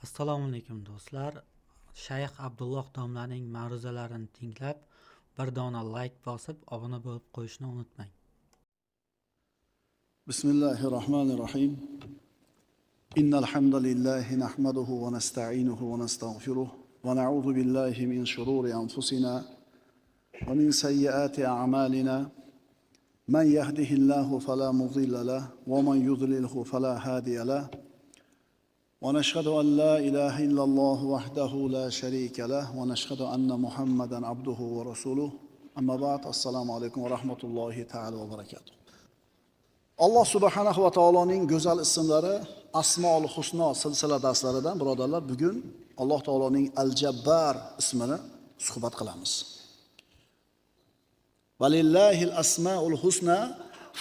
Assalomu alaykum do'stlar. Shayx Abdulloh domlaning ma'ruzalarini tinglab, bir dona like bosib, obuna bo'lib qo'yishni unutmang. Bismillahirrahmanirrahim. Innal hamdalillahi nahmaduhu va nasta'inuhu va nastaghfiruh va na'udhu billahi min shururi anfusina va min sayyiati a'malina. Man yahdihillahu fala mudilla lahu wa man yudlilhu fala hadiya lahu. ونشهد أن لا إله إلا الله وحده لا شريك له ونشهد أن محمدا عبده ورسوله أما بعد السلام عليكم ورحمة الله تعالى وبركاته. Allah subhanahu va taoloning go'zal ismlari Asmaul Husno silsila darslaridan birodarlar bugun Alloh taoloning Al-Jabbar ismini suhbat qilamiz. Valillahil asmaul husna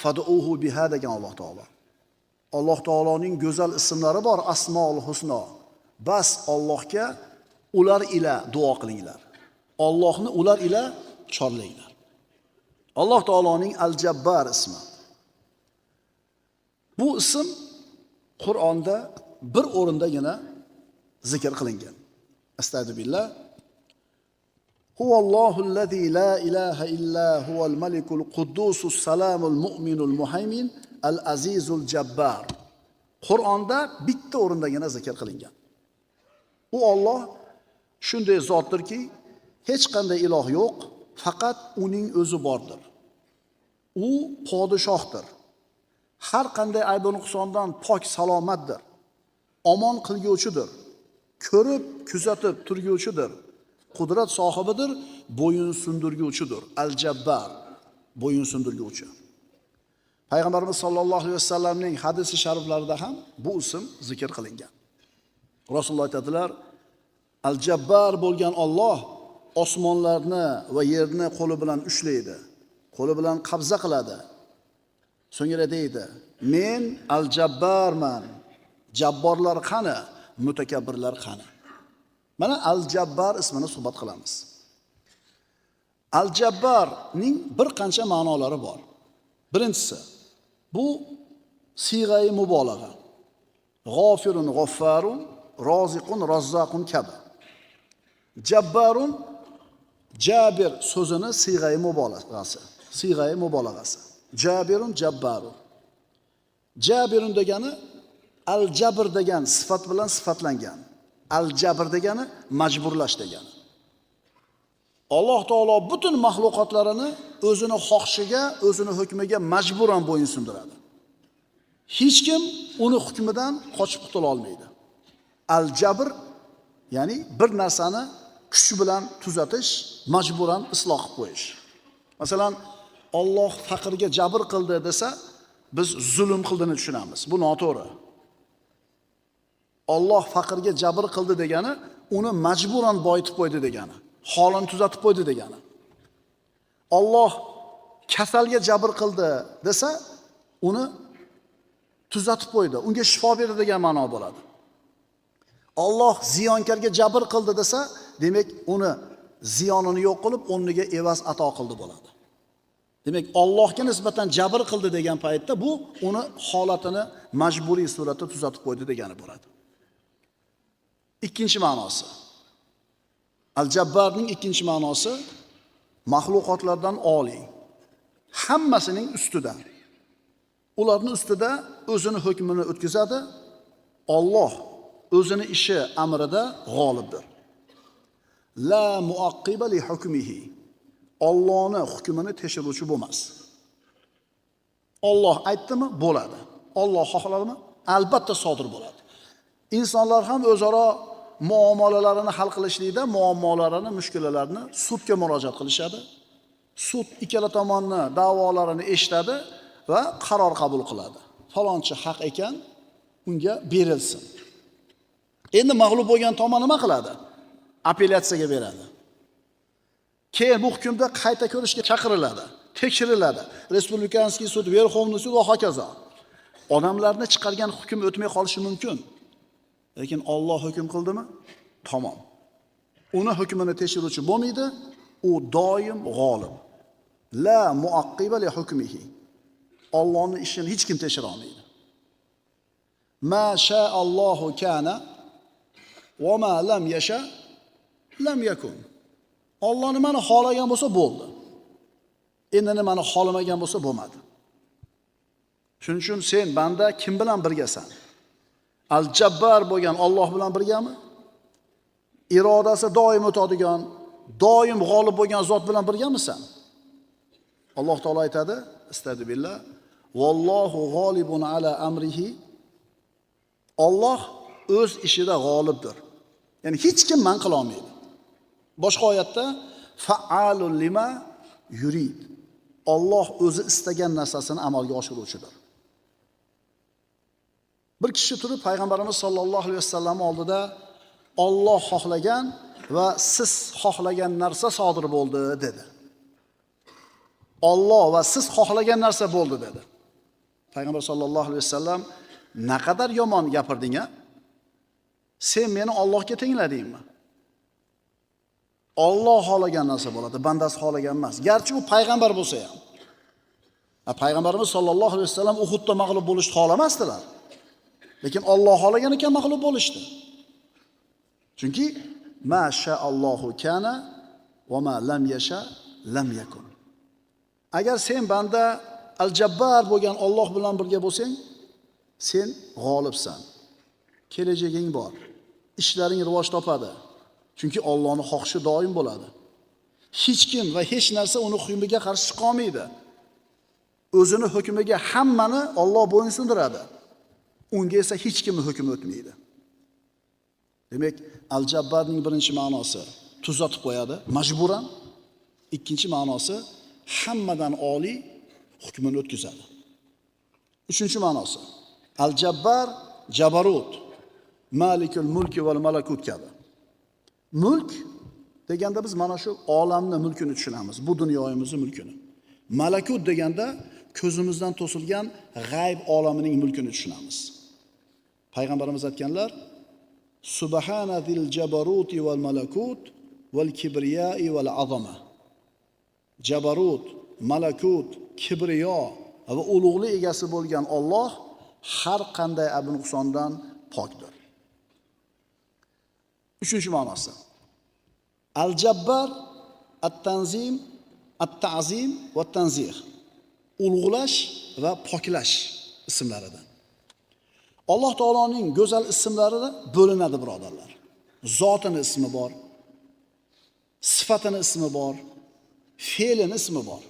fad'uhu biha degan Alloh taolo. Alloh taoloning go'zal ismlari bor, Asmaul Husno. Bas Allohga ular ila duo qilinglar. Allohni ular ila chorlanglar. Alloh taoloning Al-Jabbar ismi. Bu ism Qur'onda bir o'rindagina zikr qilingan. Astagfirullah. Huvallohu allazi la ilaha illa huval malikul quddusus salamul mu'minul muhaymin al-azizul jabbar. Qur'onda bitta o'rindagina zikr qilingan. U Alloh shunday zotdirki, hech qanday iloh yo'q, faqat uning o'zi bordir. U podshohdir. Har qanday ayb va nuqsondan pok salomatdir. Omon qilguvchidir. Ko'rib, kuzatib turguvchidir. Qudrat sohibidir, bo'yin sundirguvchidir. Al-Jabbar, bo'yin sundirguvchi. Payg'ambarimiz sollallohu alayhi vasallamning hadisi shariflarida ham bu ism zikr qilingan. Rasululloh aytadilar: Al-Jabbar bo'lgan Alloh osmonlarni va yerni qo'li bilan ushlaydi, qo'li bilan qabza qiladi. So'ngra deydi: "Men Al-Jabbarman. Jabborlar qani? Mutakabbirlar qani?" Mana Al-Jabbar ismini suhbat qilamiz. Al-Jabbarning bir qancha ma'nolari bor. Birinchisi, bu siyg'ai mubolag'a. G'ofirun g'affarun, roziqun rozzaqun kabi. Jabbarun Jabir so'zini siyg'ai mubolag'asi. Siyg'ai mubolag'asi. Jabirun jabbarun. Jabirun degani al-jabr degan sifat bilan sifatlangan. Al-jabr degani majburlash degani. Alloh taolo butun mahluqotlarini o'zini xohishiga, o'zini hukmiga majburan bo'ysundiradi. Hech kim uni hukmidan qochib qutula olmaydi. Al-jabr ya'ni bir narsani kuch bilan tuzatish, majburan isloh qilib qo'yish. Masalan, Alloh faqirga jabr qildi desa, biz zulm qildini tushunamiz. Bu noto'g'ri. Alloh faqirga jabr qildi degani, uni majburan boyitib qo'ydi degani, holini tuzatib qo'ydi degani. Alloh kasalga jabr qildi desa, uni tuzatib qo'ydi, unga shifo berdi degan ma'no bo'ladi. Alloh ziyonkarga jabr qildi desa, demak uni ziyonini yo'q qilib, o'rniga evaz ato qildi bo'ladi. Demak, Allohga nisbatan jabr qildi degan paytda bu uni holatini majburiy suratda tuzatib qo'ydi degani bo'ladi. Ikkinchi ma'nosi. Al-Jabbarning ikkinchi ma'nosi mahluqotlardan oliy, hammasining ustida. Ularning ustida o'zini hukmini o'tkazadi. Alloh o'zini ishi amrida g'olibdir. La muaqqiba li hukmihi. Allohning hukmini tekshiruvchi bo'lmas. Alloh aytdimi, bo'ladi. Alloh xohladimi, albatta sodir bo'ladi. İnsanlar ham o'zaro muomalalarini hal qilishlikda muammolarini, mushkulalarini sudga murojaat qilishadi. Sud ikkala tomonni da'volarini eshitadi va qaror qabul qiladi. Falonchi haq ekan, unga berilsin. Endi mag'lub bo'lgan tomon nima qiladi? Apellyatsiyaga beradi. Keyin bu hukmda qayta ko'rishga chaqiriladi, tekshiriladi. Respublikanskiy sud, Verxovniy sud va hokazo. Odamlarni chiqargan hukm o'tmay qolishi mumkin. Lekin Alloh hukm qildimi? Tamom. Uni hukmini tekshiruvchi bo'lmaydi, u doim g'olib. La muaqqiba li hukmihi. Allohning ishini hech kim tekshira olmaydi. Ma sha Allohu kana va ma lam yasha lam yakun. Alloh nimani xohlagan bo'lsa bo'ldi. Endi nimani xohlamagan bo'lsa bo'lmadi. Shuning uchun sen banda kim bilan birgasan? Al-Jabbar bo'lgan Alloh bilan birgami? Irodasi doim o'tadigan, doim g'olib bo'lgan zot bilan birgamisan? Alloh taolo aytadi, astagfirullah, vallohu g'olibun ala amrihi. Alloh o'z ishida g'olibdir. Ya'ni hech kim man qila olmaydi. Boshqa oyatda fa'alul lima yurid. Alloh o'zi istagan narsasini amalga oshiruvchidir. Bir kishi turib payg'ambarimiz sollallohu alayhi vasallam oldida Alloh xohlagan va siz xohlagan narsa sodir bo'ldi dedi. Alloh va siz xohlagan narsa bo'ldi dedi. Payg'ambar sollallohu alayhi vasallam naqadar yomon gapirding-a? Sen meni Allohga tengladingmi? Alloh xohlagan narsa bo'ladi, bandasi xohlagan emas. Garchi u payg'ambar bo'lsa ham. Payg'ambarimiz sollallohu alayhi vasallam Uhudda mag'lub bo'lishni xohlamasdilar. Lekin Alloh xohlagan ekan mag'lub bo'lishdi. Chunki ma sha'allohu kana va ma lam yasha lam yakun. Agar sen banda al-Jabbar bo'lgan Alloh bilan birga bo'lsang, sen g'olibsan. Kelajaging bor. Ishlaring rivoj topadi. Chunki Allohning xohishi doim bo'ladi. Hech kim va hech narsa uni hukmiga qarshi chiqa olmaydi. O'zini hukmiga hammani Alloh bo'ysundiradi. Unga esa hech kimning hukmi o'tmaydi. Demak, al-Jabbarning birinchi ma'nosi tuzatib qo'yadi, majburan. Ikkinchi ma'nosi hammadan oliy hukmini o'tkazadi. Uchinchi ma'nosi al-Jabbar jabarut, malikul mulki val malakut kabi. Mulk deganda biz mana shu olamning mulkini tushunamiz, bu dunyoyimizning mulkini. Malakut deganda ko'zimizdan to'silgan g'ayb olamining mulkini tushunamiz. Payg'ambarimiz aytganlar: Subhanazil jabaruti val malakut val kibriyai val azama. Jabarut, malakut, kibriyo va ulug'lik egasi bo'lgan Alloh har qanday ayb nuqsondan pokdir. Uchinchi ma'nosi al-Jabbar at-tanzim, at-ta'zim va at-tanzih. Ulug'lash va poklash ismlaridan. Alloh taoloning go'zal ismlari bo'linadi, birodarlar. Zotining ismi bor, sifatining ismi bor, fe'lining ismi bor.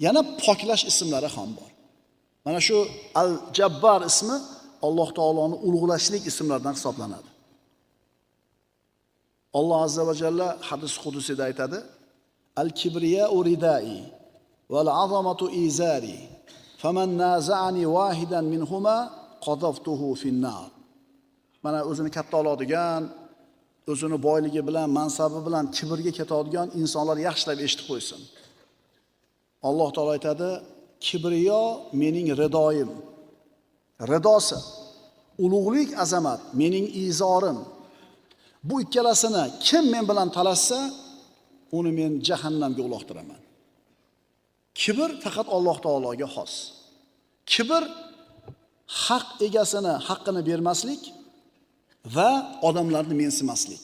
Yana poklash ismlari ham bor. Mana shu al-Jabbar ismi Alloh taoloning ulug'lashlik ismlaridan hisoblanadi. Alloh azza va jalla hadis qudusida aytadi: Al-kibriya'u ridai val azamatu izari. Faman naza'ani wahidan minhuma qadaftuhu fin-nar. Mana o'zini katta oladigan, o'zini boyligi bilan, mansabi bilan kibrga ketadigan insonlar yaxshilab eshitib qo'ysin. Alloh taolo aytadi: Kibriyo mening ridoyim. Ridosi, ulug'lik, azamat mening izorim. Bu ikkalasini kim men bilan talashsa, uni men jahannamga uloqtiraman. Kibr faqat Alloh taologa xos. Kibr haq egasini haqqini bermaslik va odamlarni mensimaslik.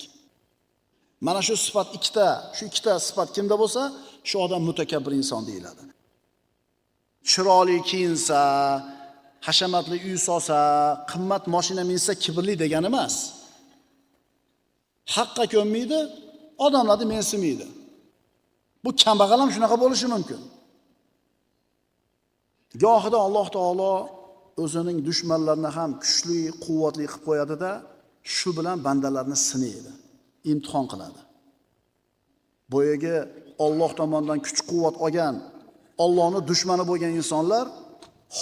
Mana shu sifat shu ikkita sifat kimda bo'lsa, shu odam mutakabbir inson deyiladi. Chiroyli kiyinsa, hashamatli uy solsa, qimmat mashina minsa kibrli degani emas. Haqqa ko'nmaydi, odamlarni mensimaydi. Bu kambag'al ham shunaqa bo'lishi mumkin. Gohida Alloh taolo o'zining dushmanlarini ham kuchli, quvvatli qilib qo'yadi-da, shu bilan bandalarni sinaydi, imtihon qiladi. Boyagi Alloh tomonidan kuch-quvvat olgan, Allohning dushmani bo'lgan insonlar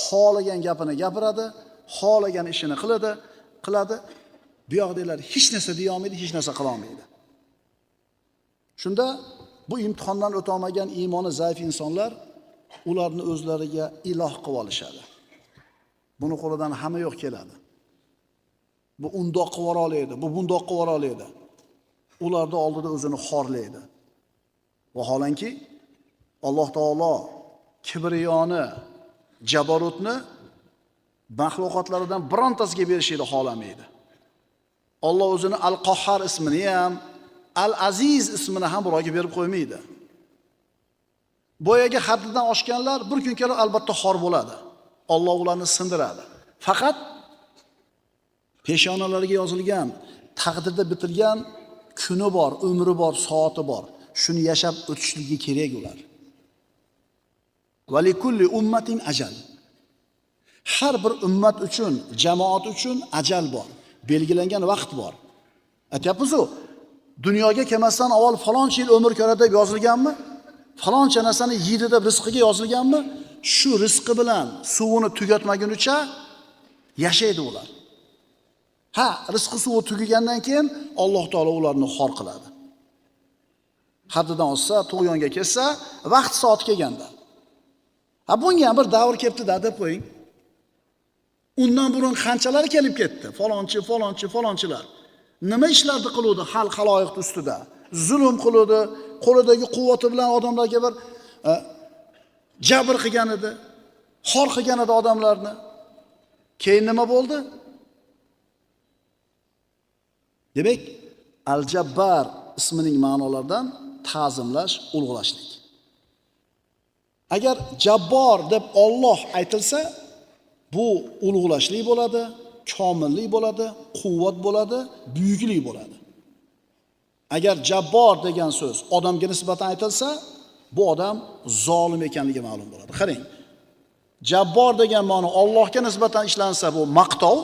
xohlagan gapini gapiradi, xohlagan ishini qiladi. Bu yoqdagilar hech narsa deya olmaydi, hech narsa qila olmaydi. Shunda bu imtihondan o'ta olmagan iymoni zaif insonlar ularni o'zlariga iloh qilib olishadi. Buni qo'lidan hamma yo'q keladi. Bu undoq qilib oladi, bu bundoq qilib oladi. Ularning oldida o'zini xorlaydi. Vaholanki Alloh taolo kibriyoni, jabarutni maxluqotlaridan birontasiga berishni xohlamaydi. Alloh o'zini Al-Qahhar ismini ham, Al-Aziz ismini ham birovga berib qo'ymaydi. Boyaga haddidan oshganlar bir kun kelib albatta xor bo'ladi. Alloh ularni sindiradi. Faqat peshonalariga yozilgan, taqdirda bitilgan kuni bor, umri bor, soati bor. Shuni yashab o'tishligi kerak ular. Va likulli ummatin ajal. Har bir ummat uchun, jamoat uchun ajal bor. Belgilangan vaqt bor. Aytyapmiz-ku, dunyoga kelmasdan avval faloncha yil umr ko'radi deb yozilganmi? Faloncha narsani yeydi deb rizqiga yozilganmi? Shu rizqi bilan suvini tugatmagunicha yashaydi ular. Ha, rizqi suvi tugagandan keyin Alloh taolo ularni xor qiladi. Haddidan oshsa, tug'yonga kelsa, vaqt soati kelganda. Ha, bunga ham bir davr kelibdi-da deb qo'ying. Undan burun qanchalar kelib ketdi? Falonchilar. Nima ishlarni qiluvdi xalq xaloyiq ustida? Zulm qiluvdi, qo'lidagi quvvati bilan odamlarga bir jabr qilgan edi, xor qilgan edi odamlarni. Keyin nima bo'ldi? Demak, Al-Jabbar ismining ma'nolaridan ta'zimlash, ulug'lashlik. Agar Jabbor deb Alloh aytilsa, bu ulug'lashlik bo'ladi, komillik bo'ladi, quvvat bo'ladi, buyuklik bo'ladi. Agar Jabbor degan so'z odamga nisbatan aytilsa, bu odam zolim ekanligi ma'lum bo'ladi. Qarang. Jabbor degan ma'no Allohga nisbatan ishlansa, bu maqtov,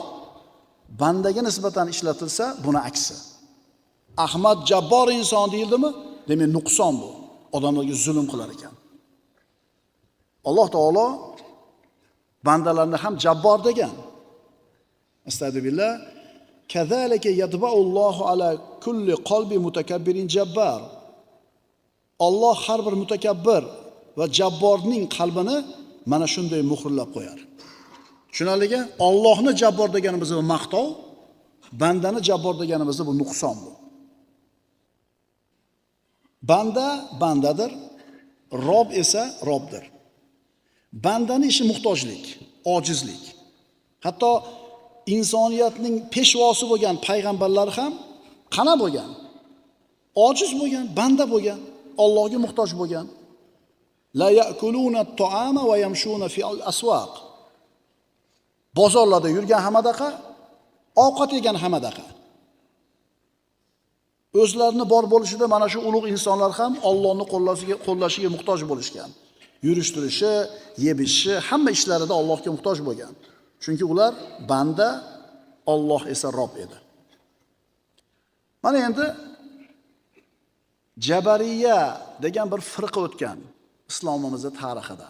bandaga nisbatan ishlatilsa, buni aksi. Ahmad Jabbor inson deyildimi? Demak, nuqson bu. Odamlarga zulm qilar ekan. Alloh taolo bandalarni ham Jabbor degan. Astagfirullah. Kazalika yatba'ullohu ala kulli qalbi mutakabbirin jabbar. Alloh har bir mutakabbir va jabborning qalbini mana shunday muhrlab qo'yar. Tushunarligi? Allohni Jabbor deganimiz bu maqtov, bandani Jabbor deganimiz bu nuqson bu. Banda bandadir, Rob esa Robdir. Bandaning ishi muhtojlik, ojizlik. Hatto insoniyatning peshvosi bo'lgan payg'ambarlar ham qana bo'lgan? Ojiz bo'lgan, banda bo'lgan, Allohga muhtoj bo'lgan. La ya'kuluna at-ta'ama va yamshuna fi al-aswaq. Bozorlarda yurgan hamadaqa, ovqat yegan hamadaqa. O'zlarini bor bo'lishida mana shu ulug' insonlar ham Allohning qo'llashiga muhtoj bo'lishgan. Yurishtirishi, yebishi, hamma ishlarida Allohga muhtoj bo'lgan. Chunki ular banda, Alloh esa Rob edi. Mana endi Jabariya degan bir firqa o'tgan islomimizning tarixida.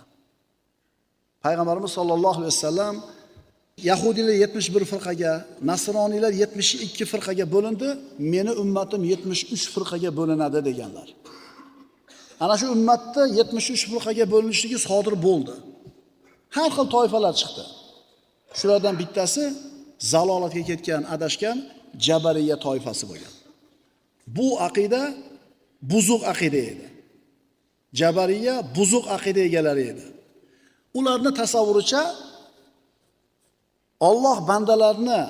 Payg'ambarimiz sollallohu alayhi vasallam Yahudilar 71 firqaga, Nasroniylar 72 firqaga bo'lindi, meni ummatim 73 firqaga bo'linadi deganlar. Ana shu ummatda 73 firqaga bo'linishligi sodir bo'ldi. Har xil toifalar chiqdi. Shulardan bittasi zalolatga ketgan, adashgan Jabariya toifasi bo'lgan. Bu aqida buzuq aqida edi. Jabariya buzuq aqida egalari edi. Ularni tasavvuricha Alloh bandalarni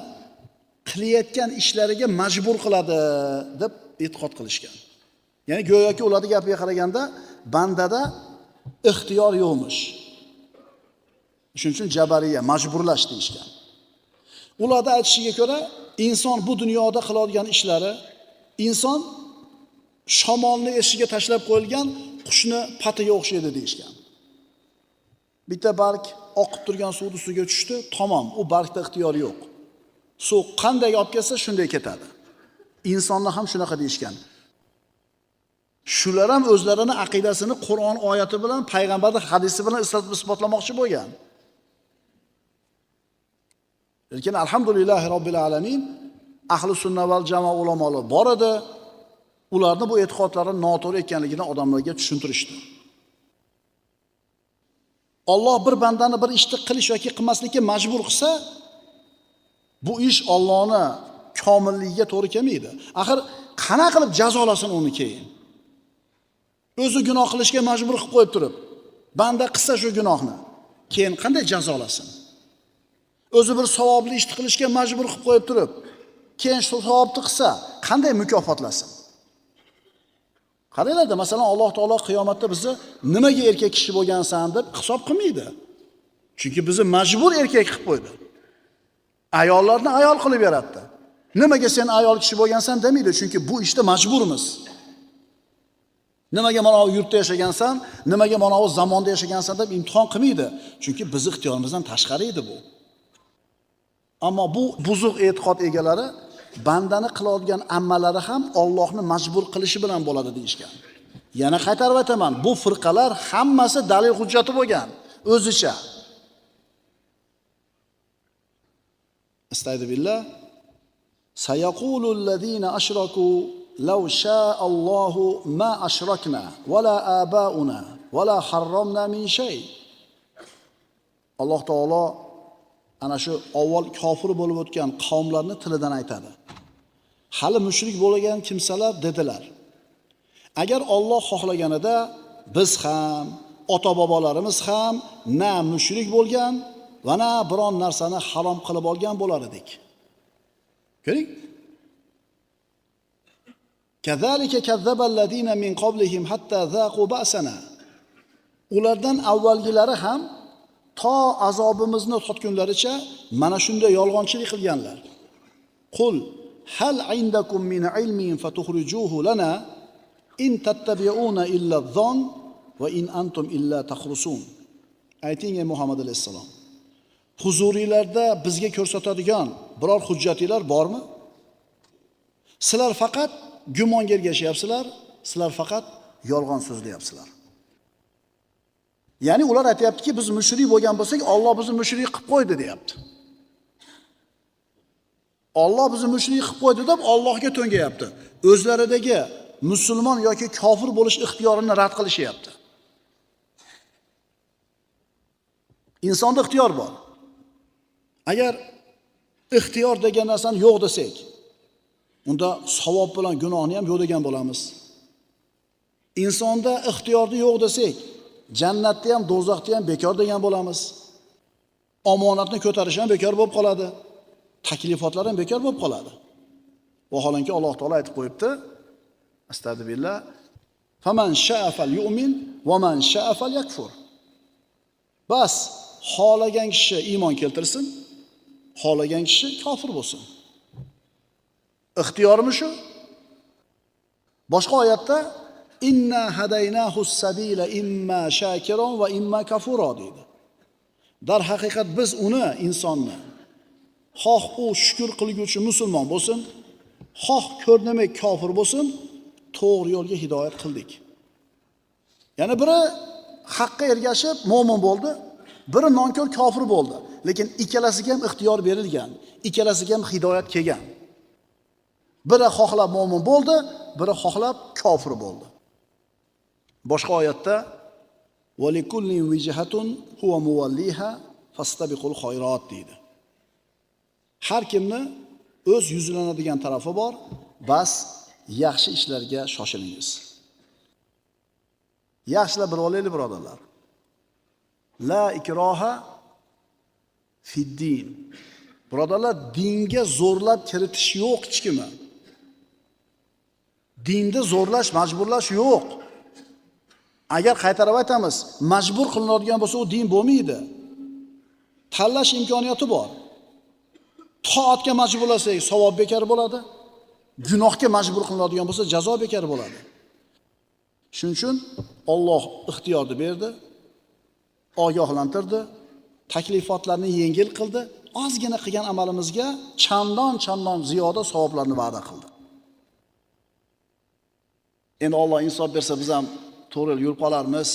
qilayotgan ishlariga majbur qiladi deb e'tiqod qilishgan. Ya'ni go'yoki ularning gapiga qaraganda bandada ixtiyor yo'qmish. Shuning uchun Jabariya majburlash deyishgan. Ularda aytishiga ko'ra, inson bu dunyoda qiladigan ishlari inson shamolni eshigiga tashlab qo'yilgan qushni patiga o'xshaydi deyishgan. Bitta barg oqib turgan suvni ustiga tushdi, tamom, u bargda ixtiyor yo'q. Suv qanday olib kelsa shunday ketadi. Insonni ham shunaqa deyishgan. Shular ham o'zlarining aqidasini Qur'on oyati bilan, payg'ambarning hadisi bilan isbotlamoqchi bo'lgan. Lekin alhamdulillahi robbil alamin, ahli sunna val jamoa ulamolar bor edi. Ularni bu e'tiqodlari noto'g'ri ekanligini odamlarga tushuntirishdi. Alloh bir bandani bir ishni qilish yoki qilmaslikka majbur qilsa, bu ish Allohning komilligiga to'g'ri kelmaydi. Axir qana qilib jazolasin uni keyin? O'zi gunoh qilishga majbur qilib qo'yib turib, banda qilsa shu gunohni, keyin qanday jazolasin? O'zi bir savobli ishni qilishga majbur qilib qo'yib turib, keyin shu savobni qilsa, qanday mukofotlasin? Qaranglar, masalan, Alloh taolo qiyomatda bizni nimaga erkak kishi bo'lgansan deb hisob qilmaydi. Chunki bizni majbur erkak qilib qo'ydi. Ayollarni ayol qilib yaratdi. Nimaga sen ayol kishi bo'lgansan demaydi, chunki bu ishda majburmiz. Nimaga mana bu yurtda yashagansan, nimaga mana bu zamonda yashagansan deb imtihon qilmaydi. Chunki biz ixtiyorimizdan tashqari edi bu. Ammo bu buzuq e'tiqod egalari bandani qiladigan ammallari ham Allohni majbur qilishi bilan bo'ladi deyishgan. Yana qaytarib aytaman, bu firqalar hammasi dalil hujjati bo'lgan, o'zicha. Astagfirullah. Sayaqulul ladina ashraku law sha'a Allahu ma ashrakna wala abauna wala harramna min shay. Alloh taolo ana shu avval kofir bo'lib o'tgan qavmlarni tilidan aytadi. Hali mushrik bo'lgan kimsalar dedilar: agar Alloh xohlaganida biz ham, ota-bobolarimiz ham na mushrik bo'lgan va na biron narsani harom qilib olgan bo'lar edik. Ko'ring. Kazalika kazzaballazina min qablihim hatta zaqu ba'sana. Ulardan avvalgilari ham to azobimizni totgunlaricha mana shunday yolg'onchilik qilganlar. Qul hal indakum min ilmin fatukhrijuhu lana in tattabi'una illa adh-dhann va in antum illa takhrusun. Ayting ey Muhammad alayhisalom. Huzuringlarda bizga ko'rsatadigan biror hujjatinglar bormi? Sizlar faqat gumonga ergashyapsizlar, sizlar faqat yolg'on so'zlayapsizlar. Ya'ni ular aytayaptiki, biz mushrik bo'lgan bo'lsak, Alloh bizni mushrik qilib qo'ydi deyapti. Alloh bizni mushrik qilib qo'ydi deb Allohga to'ngayapti. O'zlaridagi musulmon yoki kofir bo'lish ixtiyorini rad qilishyapti. Insonda ixtiyor bor. Agar ixtiyor degan narsani yo'q desak, unda savob bilan gunohni ham yo'q degan bo'lamiz. Insonda ixtiyorni yo'q desak, jannatni ham, do'zaxni ham bekor degan bo'lamiz. Omonatni ko'tarish ham bekor bo'lib qoladi. Taklifotlar ham bekor bo'lib qoladi. Vaholanki Alloh taolo aytib qo'yibdi: Astagfirullah. Faman sha'a falyu'min va man sha'a falyakfur. Bas, xolagan kishi iymon keltirsin, xolagan kishi kofir bo'lsin. Ixtiyormi shu? Boshqa oyatda inna hadaynahu sabila imma shakiron va imma kafura deydi. Dar haqiqat biz uni, insonni, xoh u shukr qilguvchi musulmon bo'lsin, xoh ko'rnamak kofir bo'lsin, to'g'ri yo'lga hidoyat qildik. Ya'ni biri haqqa ergashib mo'min bo'ldi, biri nonkor kofir bo'ldi. Lekin ikkalasiga ham ixtiyor berilgan, ikkalasiga ham hidoyat kelgan. Biri xohlab mo'min bo'ldi, biri xohlab kofir bo'ldi. Boshqa oyatda وَلِكُلِّ وِجْهَةٌ هُوَ مُوَلِّيهَا فَاسْتَبِقُوا الْخَيْرَاتِ deydi. Har kimni o'z yuzlanadigan tarafi bor, bas yaxshi ishlarga shoshilingiz. Yaxshilab bir olaylik birodarlar. La ikroha fid-din. Birodarlar, dinga zo'rlab kiritish yo'q hech kimni. Dinda zo'rlash, majburlash yo'q. Agar qaytarib aytamiz, majbur qilinadigan bo'lsa, u din bo'lmaydi. Tanlash imkoniyati bor. Toatga majburlasak, savob bekor bo'ladi. Gunohga majbur qilinadigan bo'lsa, jazo bekor bo'ladi. Shuning uchun Alloh ixtiyorni berdi, ogohlantirdi, taklifotlarni yengil qildi, ozgina qilgan amalimizga chandon ziyoda savoblarni va'da qildi. Endi Alloh insof bersa, biz ham to'g'ri yo'l qolarmiz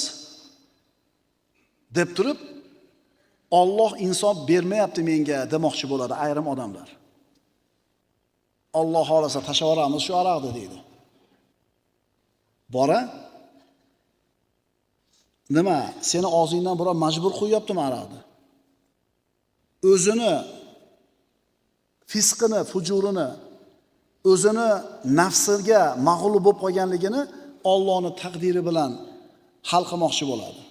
deb turib, Alloh insof bermayapti menga demoqchi bo'ladi ayrim odamlar. Alloh xolasa tashavoramiz shu aroqni deydi. Bora nima, seni og'zingdan biror majbur qo'yyaptimi aroqni? O'zini fisqini, fujurini, o'zini nafsiga mag'lub bo'lib qolganligini Allohning taqdiri bilan hal qilmoqchi bo'ladi.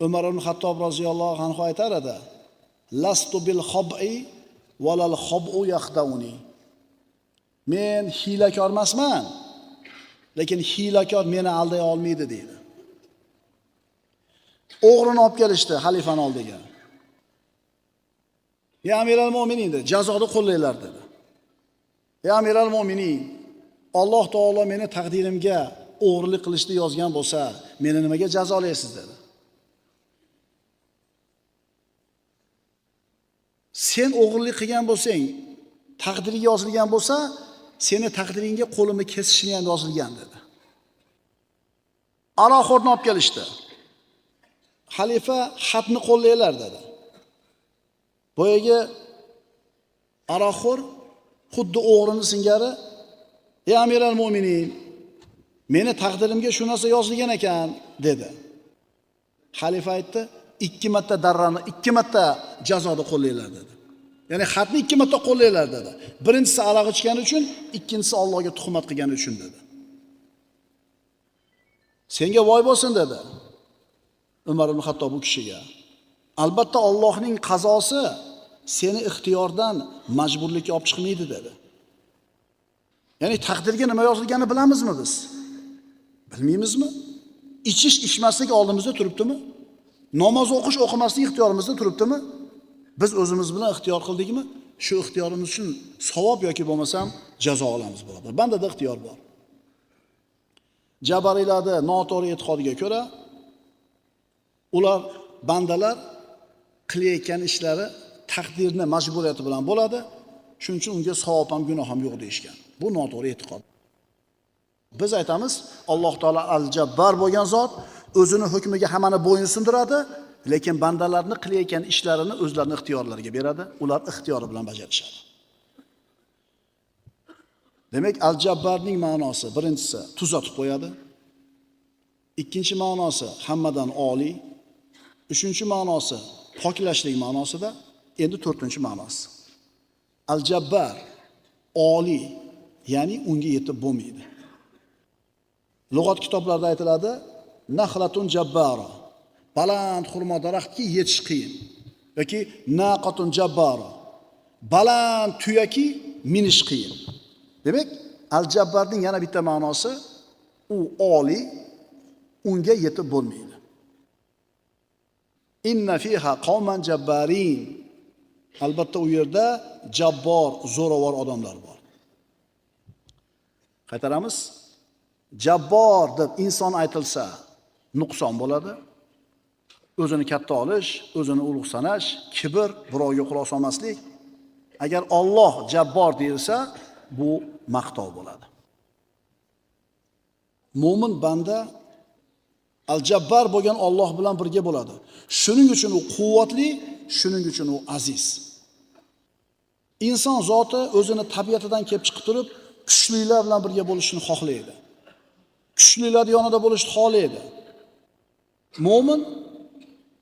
Umar ibn Xattob roziyallohu anhu aytar edi: "Lastu bil khab'i valal khabu yaxdauni. Men hiylakor emasman, lekin hiylakor meni alday olmaydi deydi. O'g'rini olib kelishdi xalifani oldiga. Ya amiral mo'minin dedi, jazoni qo'llanglar dedi. Ya amiral mo'minin, Alloh taolo meni taqdirimga o'g'rilik qilishni yozgan bo'lsa, meni nimaga jazolaysiz dedi. Sen o'g'rilik qilgan bo'lsang, taqdiriga yozilgan bo'lsa, seni taqdiringga qo'limni kesishni ham yozilgan dedi. Aroxo'rni olib kelishdi. Xalifa xatni qo'llanglar dedi. Boyaga aroxo'r xuddi o'g'rini singari, "Ey amiral mo'minin, meni taqdirimga shu narsa yozilgan ekan" dedi. Xalifa aytdi, 2 marta darrani 2 marta jazoni qo'llanglar dedi. Ya'ni xatni 2 marta qo'llanglar dedi. Birinchisi aroq ichgani uchun, ikkinchisi Allohga tuhmat qilgani uchun dedi. Senga voy bo'lsin dedi Umar ibn Xattob bu kishiga. Albatta Allohning qazosi seni ixtiyordan majburlikka olib chiqmaydi dedi. Ya'ni taqdirga nima yozilganini bilamizmi biz? Bilmaymizmi? Ichish ichmaslik oldimizda turibdimi? Namoz o'qish o'qimaslik ixtiyorimizda turibdimi? Biz o'zimiz bilan ixtiyor qildikmi? Shu ixtiyorimiz uchun savob yoki bo'lmasam jazo olamiz birodar. Bandada ixtiyor bor. Jabariylarda noto'g'ri e'tiqodiga ko'ra ular bandalar qilayotgan ishlari taqdirni majburiyati bilan bo'ladi. Shuning uchun unga savob ham gunoh ham yo'q deyishgan. Bu noto'g'ri e'tiqod. Biz aytamiz, Alloh taolo al-Jabbar bo'lgan zot o'zini hukmiga hammani bo'yinsundiradi, lekin bandalarni qilayotgan ishlarini o'zlarining ixtiyorlariga beradi. Ular ixtiyori bilan bajarishadi. Demak, al-Jabbarning ma'nosi birinchisi tuzatib qo'yadi. Ikkinchi ma'nosi hammadan oliy. Uchinchi ma'nosi poklashlik ma'nosida. Endi to'rtinchi ma'nosi. Al-Jabbar oliy, ya'ni unga yetib bo'lmaydi. Lug'at kitoblarida aytiladi, naxlatun jabbara. Baland xurmo daraxtga yetish qiyin. Yoki naqatun jabbara. Baland tuyaki minish qiyin. Demak, al-Jabbarning yana bitta ma'nosi u oliy, unga yetib bo'lmaydi. Inna fiha qawman jabbarin. Albatta u yerda jabbor, zo'ravor odamlar bor. Qaytaramiz. Jabbor deb inson aytilsa, nuqson bo'ladi. O'zini katta olish, o'zini ulug' sanash, kibr, birovga quloq solmaslik. Agar Alloh jabbor deyilsa, bu maqtov bo'ladi. Mo'min banda al-Jabbar bo'lgan Alloh bilan birga bo'ladi. Shuning uchun u quvvatli, shuning uchun u aziz. Inson zoti o'zini tabiatidan kelib chiqib turib, kuchlilar bilan birga bo'lishni xohlaydi. Kuchlilar yonida bo'lishni xohlaydi. Mo'min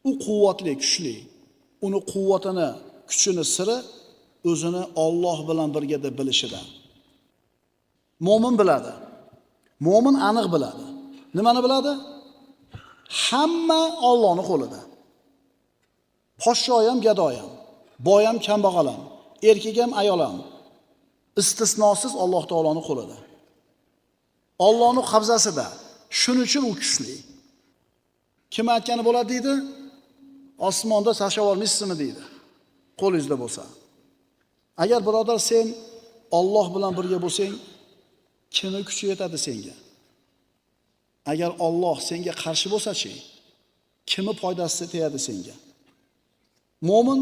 u quvvatli, kuchli. Uni quvvatini, kuchini siri o'zini Alloh bilan birga deb bilishida. Mo'min biladi. Mo'min aniq biladi. Nimani biladi? Hamma Allohning qo'lida. Podsho ham, gado ham, boy ham, kambag'al ham, erkak ham, ayol ham istisnosiz Alloh taoloning qo'lida. Allohning qabzasida. Shuning uchun u kuchli. Kim aytgani bo'ladi deydi? Osmonda sashab olmaysizmi deydi. Qo'lingizda bo'lsa. Agar birodar sen Alloh bilan birga bo'lsang, kimning kuchi yetadi senga? Agar Alloh senga qarshi bo'lsa-chi, kimning foydasi tegadi senga? Mo'min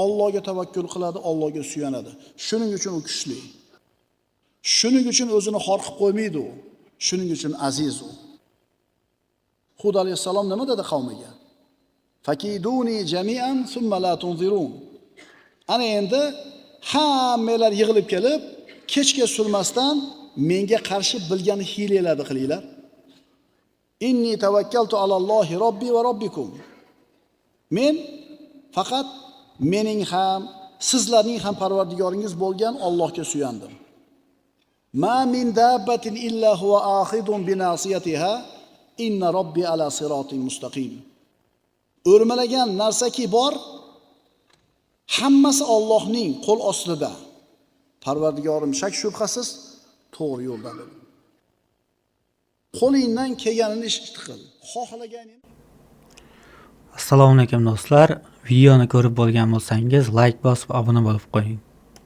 Allohga tavakkul qiladi, Allohga suyanadi. Shuning uchun u kuchli. Shuning uchun o'zini xor qilib qo'ymaydi u. Shuning uchun aziz u. Hud alayhisalom nima dedi qavmiga? Fakiduni jami'an thumma la tunzirun. Ana endi hammalar yig'ilib kelib, kechga surmasdan menga qarshi bilgan hiylalarni qilinglar. Inni tavakkaltu alallohi robbi va robbikum. Men faqat mening ham, sizlarning ham Parvardigoringiz bo'lgan Allohga suyandim. Ma min dabbatin illa huwa akhidun bi nasiyatiha inna robbi ala siratin mustaqim. O'rmalagan narsaki bor, Hammasi Allohning qo'l ostida. Parvardigorim shak shubhasiz to'g'ri yo'ldadir. Qo'lingdan kelganini ish qil. Xohlaganing. Assalomu alaykum do'stlar. Videoni ko'rib bo'lgan bo'lsangiz, like bosib obuna bo'lib qo'ying.